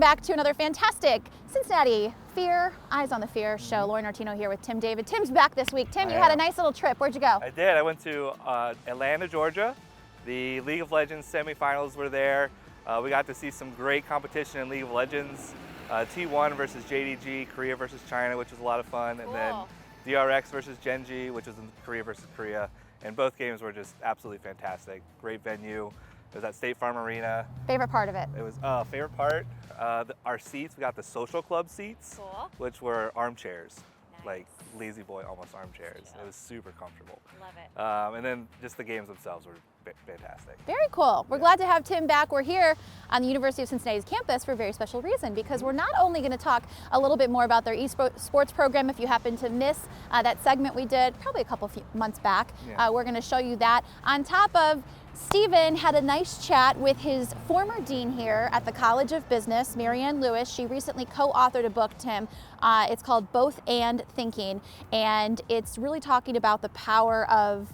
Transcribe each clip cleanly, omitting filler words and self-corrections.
welcome back to another fantastic Cincinnati Fear, Eyes on the Fear show. Lauren Artino here with Tim David. Tim's back this week. Tim, you had a nice little trip. Where'd you go? I did. I went to Atlanta, Georgia. The League of Legends semifinals were there. We got to see some great competition in League of Legends. T1 versus JDG, Korea versus China, which was a lot of fun. Cool. And then DRX versus Genji, which was in Korea versus Korea. And both games were just absolutely fantastic. Great venue. It was at State Farm Arena. Favorite part of it? It was favorite part. Our seats, we got the social club seats, Cool. which were armchairs, Nice. like lazy boy almost armchairs. It was super comfortable. Love it. And then just the games themselves were fantastic. Very cool. We're glad to have Tim back. We're here on the University of Cincinnati's campus for a very special reason, because we're not only going to talk a little bit more about their esports program. If you happen to miss that segment we did probably a few months back, we're going to show you that. On top of, Stephen had a nice chat with his former dean here at the College of Business, Marianne Lewis. She recently co-authored a book, Tim. It's called Both and Thinking, and it's really talking about the power of,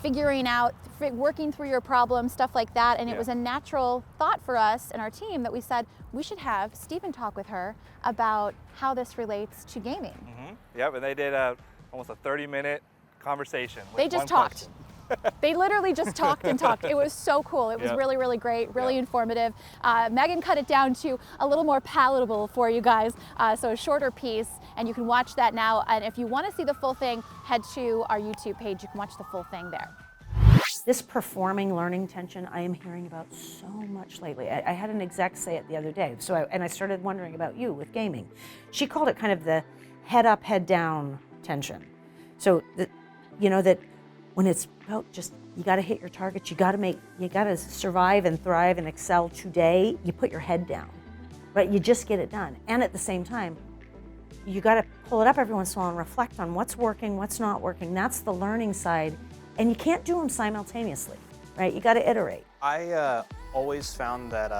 figuring out, working through your problems, stuff like that. And it was a natural thought for us and our team that we said we should have Stephen talk with her about how this relates to gaming. Yep, and they did almost a 30-minute conversation. With They just talked. They literally just talked and talked. It was so cool. It was really, really great, really informative. Megan cut it down to a little more palatable for you guys, so a shorter piece, and you can watch that now. And if you want to see the full thing, head to our YouTube page. You can watch the full thing there. This performing learning tension I am hearing about so much lately. I had an exec say it the other day, and I started wondering about you with gaming. She called it kind of the head up, head down tension. So that, that when it's about just, you got to hit your targets, you got to survive and thrive and excel today, you put your head down, right? You just get it done. And at the same time, you got to pull it up every once in a while and reflect on what's working, what's not working. That's the learning side. And you can't do them simultaneously, right? You got to iterate. I always found that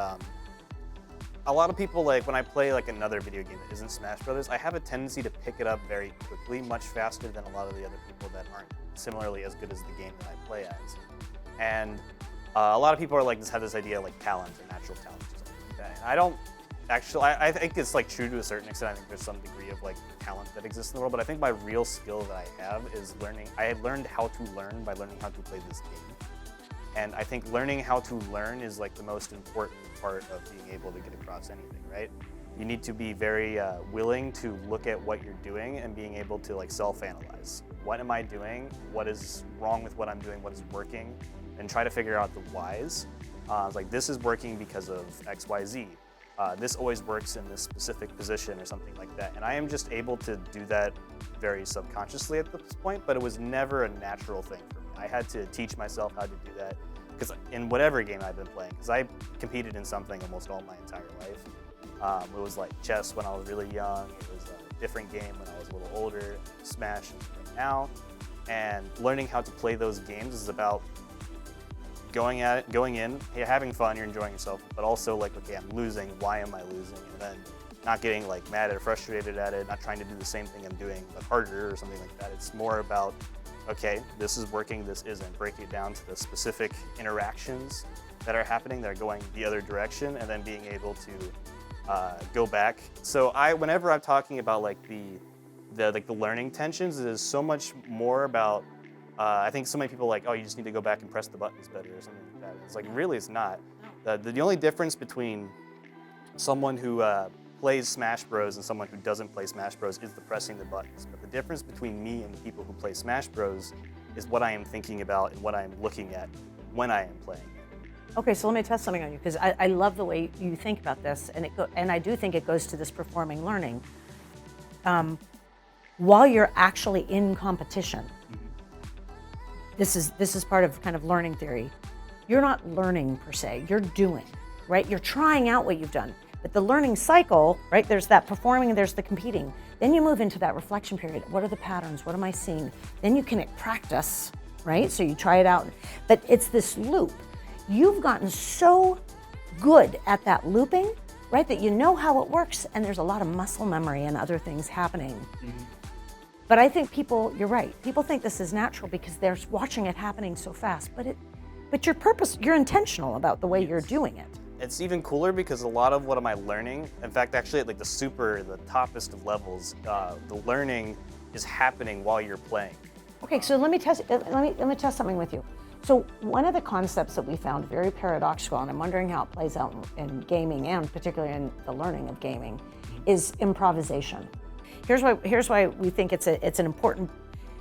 a lot of people, like when I play like another video game that isn't Smash Brothers, I have a tendency to pick it up very quickly, much faster than a lot of the other people that aren't similarly as good as the game that I play as. And a lot of people are like, just have this idea of like talent or natural talent or something like that. And I don't actually, I think it's like true to a certain extent. I think there's some degree of like talent that exists in the world, but I think my real skill that I have is learning. I had learned how to learn by learning how to play this game. And I think learning how to learn is like the most important part of being able to get across anything, right? You need to be very willing to look at what you're doing and being able to like self-analyze. What am I doing? What is wrong with what I'm doing? What is working? And try to figure out the whys. It's like, this is working because of X, Y, Z. This always works in this specific position or something like that. And I am just able to do that very subconsciously at this point, but it was never a natural thing for me. I had to teach myself how to do that, because in whatever game I've been playing, because I competed in something almost all my entire life. It was like chess when I was really young. It was a different game when I was a little older. Smash right now. And learning how to play those games is about going at it, going in, hey, having fun, you're enjoying yourself, but also like, okay, I'm losing, why am I losing? And then not getting like mad or frustrated at it, not trying to do the same thing I'm doing, but harder or something like that. It's more about, okay, this is working, this isn't. Break it down to the specific interactions that are happening, that are going the other direction, and then being able to go back. So whenever I'm talking about like the learning tensions, it is so much more about, I think so many people are like, oh, you just need to go back and press the buttons better or something like that. It's like, really, it's not. The only difference between someone who plays Smash Bros and someone who doesn't play Smash Bros is the pressing the buttons. But the difference between me and the people who play Smash Bros is what I am thinking about and what I am looking at when I am playing. Okay, so let me test something on you, because I love the way you think about this, and I do think it goes to this performing learning. While you're actually in competition, this is part of kind of learning theory. You're not learning per se, you're doing, right? You're trying out what you've done. But the learning cycle, right, there's that performing and there's the competing. Then you move into that reflection period. What are the patterns? What am I seeing? Then you can practice, right? So you try it out. But it's this loop. You've gotten so good at that looping, right, that you know how it works, and there's a lot of muscle memory and other things happening. Mm-hmm. But I think you're right. People think this is natural because they're watching it happening so fast. But you're intentional about the way you're doing it. It's even cooler because a lot of what am I learning, in fact, actually at like the toppest of levels, the learning is happening while you're playing. Okay, so let me test something with you. So one of the concepts that we found very paradoxical, and I'm wondering how it plays out in gaming and particularly in the learning of gaming, is improvisation. Here's why we think it's an important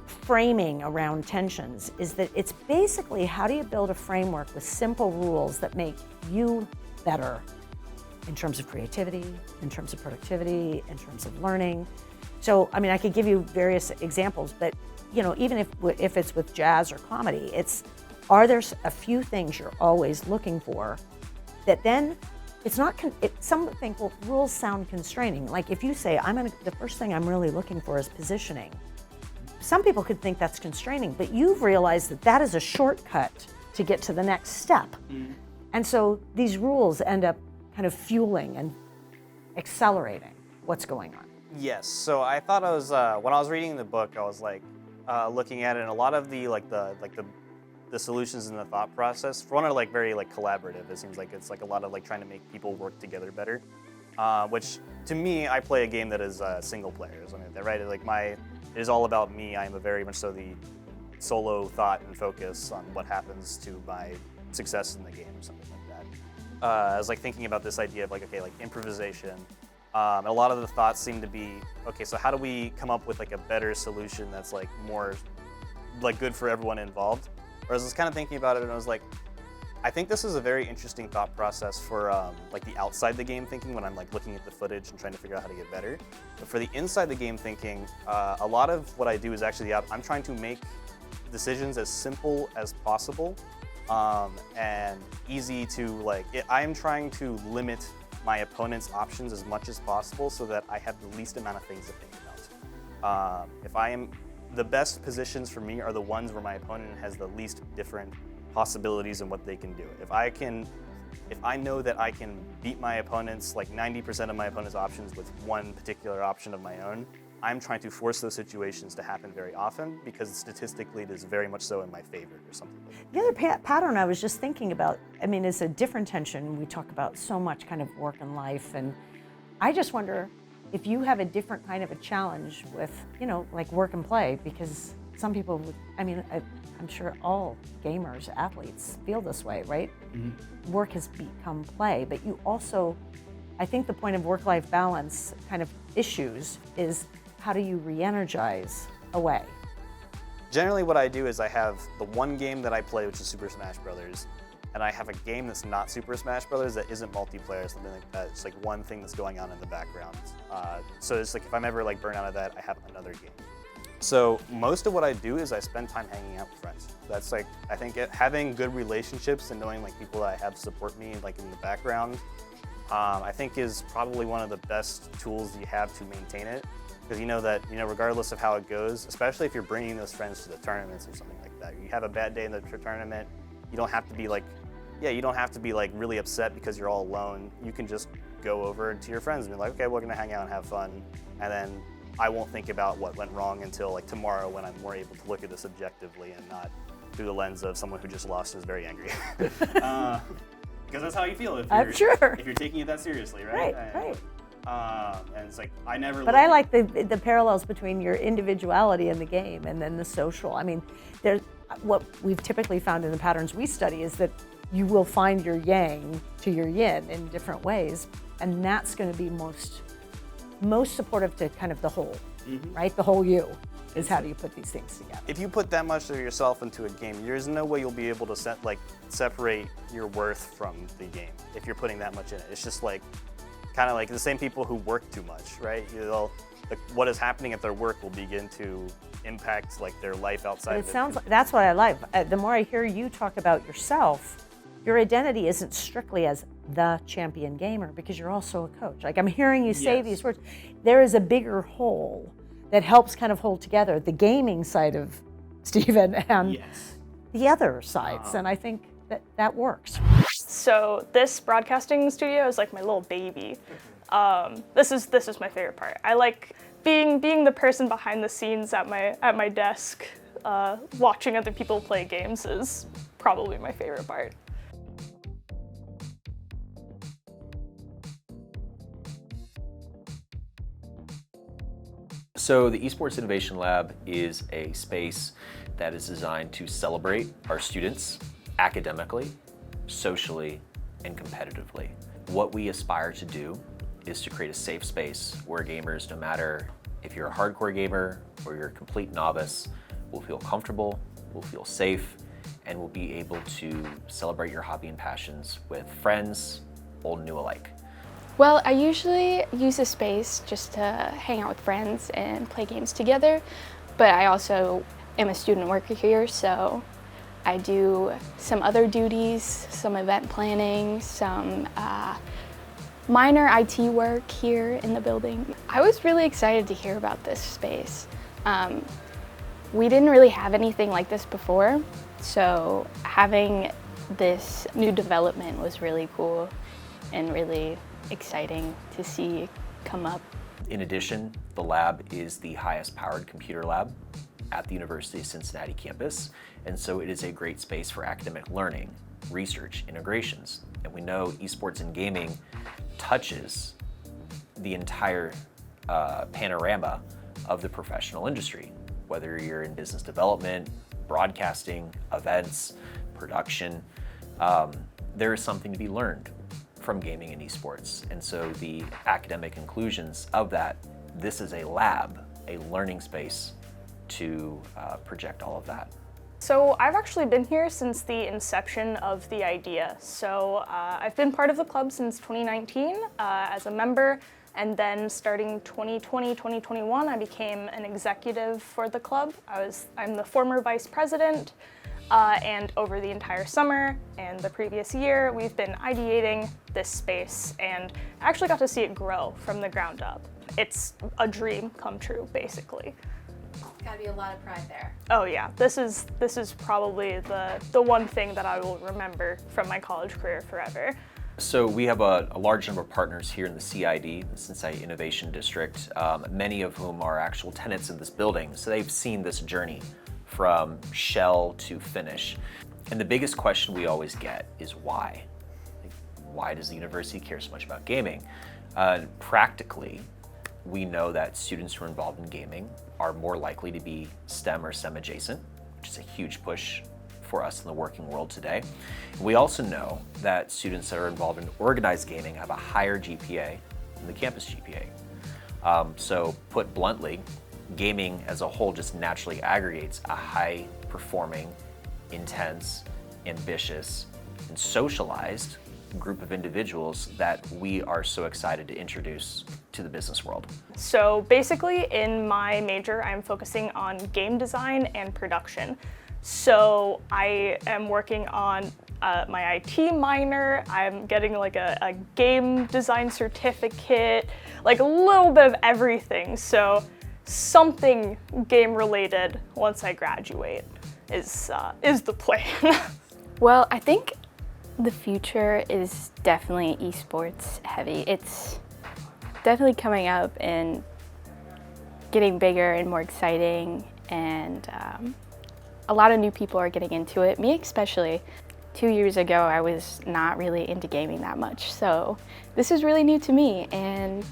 framing around tensions, is that it's basically how do you build a framework with simple rules that make you better in terms of creativity, in terms of productivity, in terms of learning. So, I mean, I could give you various examples, but you know, even if it's with jazz or comedy, are there a few things you're always looking for that then it's not, some think, well, rules sound constraining. Like if you say, the first thing I'm really looking for is positioning. Some people could think that's constraining, but you've realized that that is a shortcut to get to the next step. And so these rules end up kind of fueling and accelerating what's going on. Yes, so I thought I was, when I was reading the book, I was like, looking at it, and a lot of the solutions in the thought process, for one, are like very like collaborative. It seems like it's like a lot of like trying to make people work together better, which to me, I play a game that is single player, or something like that, right? It is all about me. I am a very much so the solo thought and focus on what happens to my success in the game, or something like that. I was like thinking about this idea of like, okay, like improvisation. A lot of the thoughts seem to be, okay, so how do we come up with like a better solution that's like more like good for everyone involved? Whereas I was kind of thinking about it and I was like, I think this is a very interesting thought process for like the outside the game thinking when I'm like looking at the footage and trying to figure out how to get better. But for the inside the game thinking, a lot of what I do is actually I'm trying to make decisions as simple as possible and easy to like, I'm trying to limit my opponent's options as much as possible so that I have the least amount of things to think about. The best positions for me are the ones where my opponent has the least different possibilities in what they can do. If I know that I can beat my opponent's, like 90% of my opponent's options with one particular option of my own, I'm trying to force those situations to happen very often because statistically it is very much so in my favor or something like that. The other pattern I was just thinking about, I mean, is a different tension. We talk about so much kind of work and life, and I just wonder if you have a different kind of a challenge with, you know, like work and play, because some people would, I mean, I'm sure all gamers, athletes feel this way, right? Mm-hmm. Work has become play, but you also, I think the point of work-life balance kind of issues is how do you re-energize away? Generally what I do is I have the one game that I play, which is Super Smash Brothers, and I have a game that's not Super Smash Brothers that isn't multiplayer, something like that. It's like one thing that's going on in the background. So it's like if I'm ever like burnt out of that, I have another game. So most of what I do is I spend time hanging out with friends. That's like, I think having good relationships and knowing like people that I have support me like in the background, I think is probably one of the best tools that you have to maintain it. Because you know that, you know, regardless of how it goes, especially if you're bringing those friends to the tournaments or something like that, you have a bad day in the tournament, you don't have to be like, you don't have to be like really upset because you're all alone. You can just go over to your friends and be like, okay, we're gonna hang out and have fun. And then I won't think about what went wrong until like tomorrow when I'm more able to look at this objectively and not through the lens of someone who just lost and is very angry. Because that's how you feel if you're taking it that seriously, right? Right. And it's like, I never. But I like the parallels between your individuality in the game and then the social. I mean, what we've typically found in the patterns we study is that you will find your yang to your yin in different ways, and that's going to be most supportive to kind of the whole, right? The whole you is how do you put these things together. If you put that much of yourself into a game, there's no way you'll be able to separate your worth from the game if you're putting that much in it. It's just like, kind of like the same people who work too much, right? What is happening at their work will begin to impact like their life outside of it. It sounds like, that's what I like. The more I hear you talk about yourself, your identity isn't strictly as the champion gamer because you're also a coach. Like I'm hearing you say these words. There is a bigger whole that helps kind of hold together the gaming side of Stephen and the other sides. And I think that works. So this broadcasting studio is like my little baby. This is my favorite part. I like being the person behind the scenes at my desk, watching other people play games is probably my favorite part. So the Esports Innovation Lab is a space that is designed to celebrate our students academically, socially, and competitively. What we aspire to do is to create a safe space where gamers, no matter if you're a hardcore gamer or you're a complete novice, will feel comfortable, will feel safe, and will be able to celebrate your hobby and passions with friends, old and new alike. Well, I usually use the space just to hang out with friends and play games together, but I also am a student worker here, so I do some other duties, some event planning, some minor IT work here in the building. I was really excited to hear about this space. We didn't really have anything like this before, so having this new development was really cool and really exciting to see come up. In addition, the lab is the highest powered computer lab at the University of Cincinnati campus, and so it is a great space for academic learning, research, integrations. And we know esports and gaming touches the entire panorama of the professional industry, whether you're in business development, broadcasting, events, production, there is something to be learned from gaming and esports. And so the academic inclusions of that, this is a lab, a learning space to project all of that. So I've actually been here since the inception of the idea. So I've been part of the club since 2019 as a member, and then starting 2020, 2021, I became an executive for the club. I'm the former vice president, and over the entire summer and the previous year, we've been ideating this space and actually got to see it grow from the ground up. It's a dream come true, basically. Gotta be a lot of pride there. Oh yeah, this is probably the one thing that I will remember from my college career forever. So we have a large number of partners here in the CID, the Cincinnati Innovation District, many of whom are actual tenants of this building. So they've seen this journey from shell to finish. And the biggest question we always get is why? Like, why does the university care so much about gaming? Practically, we know that students who are involved in gaming are more likely to be STEM or STEM adjacent, which is a huge push for us in the working world today. We also know that students that are involved in organized gaming have a higher GPA than the campus GPA. So put bluntly, gaming as a whole just naturally aggregates a high-performing, intense, ambitious, and socialized group of individuals that we are so excited to introduce to the business world. So basically in my major, I'm focusing on game design and production. So I am working on my IT minor, I'm getting like a game design certificate, like a little bit of everything. So something game related once I graduate is the plan. Well, I think the future is definitely esports heavy. It's definitely coming up and getting bigger and more exciting, and a lot of new people are getting into it, me especially. 2 years ago, I was not really into gaming that much, so this is really new to me and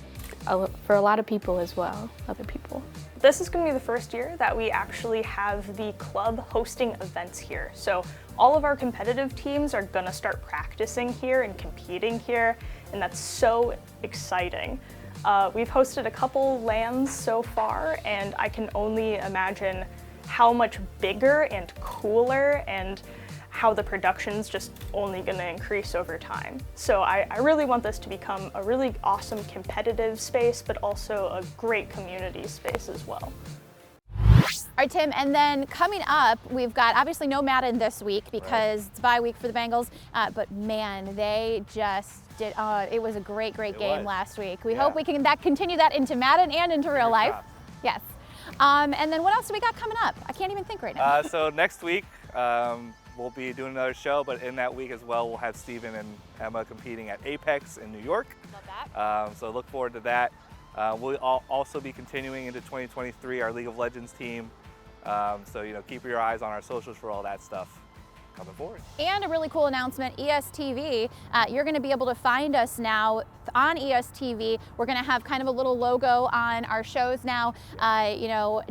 for a lot of people as well, other people. This is going to be the first year that we actually have the club hosting events here. So all of our competitive teams are going to start practicing here and competing here, and that's so exciting. We've hosted a couple LANs so far, and I can only imagine how much bigger and cooler and how the production's just only going to increase over time. So I really want this to become a really awesome competitive space, but also a great community space as well. All right, Tim, and then coming up, we've got obviously no Madden this week because it's bye week for the Bengals, but man, they just did, it was a great game last week. We hope we can continue that into Madden and into real life. Yes. And then what else do we got coming up? I can't even think right now. So next week, we'll be doing another show, but in that week as well, we'll have Steven and Emma competing at Apex in New York. Love that. So look forward to that. We'll also be continuing into 2023, our League of Legends team. So keep your eyes on our socials for all that stuff. coming forward. And a really cool announcement, ESTV, you're going to be able to find us now on ESTV. We're going to have kind of a little logo on our shows now, you know,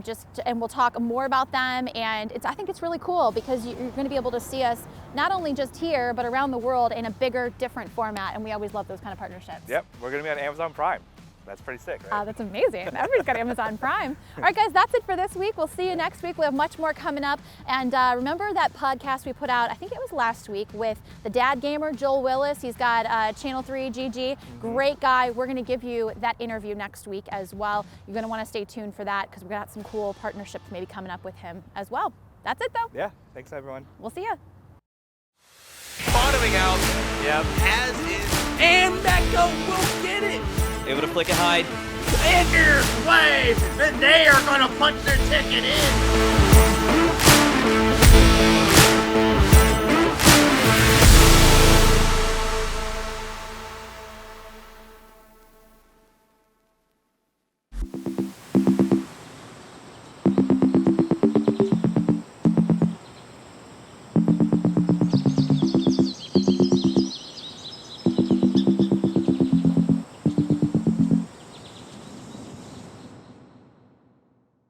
and we'll talk more about them. And I think it's really cool because you're going to be able to see us not only just here, but around the world in a bigger, different format. And we always love those kind of partnerships. Yep, we're going to be on Amazon Prime. That's pretty sick, right? That's amazing. Everybody's got Amazon Prime. All right, guys, that's it for this week. We'll see you next week. We have much more coming up. And remember that podcast we put out, I think it was last week, with the dad gamer, Joel Willis. He's got Channel 3 GG. Great guy. We're going to give you that interview next week as well. You're going to want to stay tuned for that because we've got some cool partnerships maybe coming up with him as well. That's it, though. Yeah, thanks, everyone. We'll see you. Bottoming out. Yep. As is. And Mecca will get it. Able to flick and hide. And here's Wave. And they are going to punch their ticket in.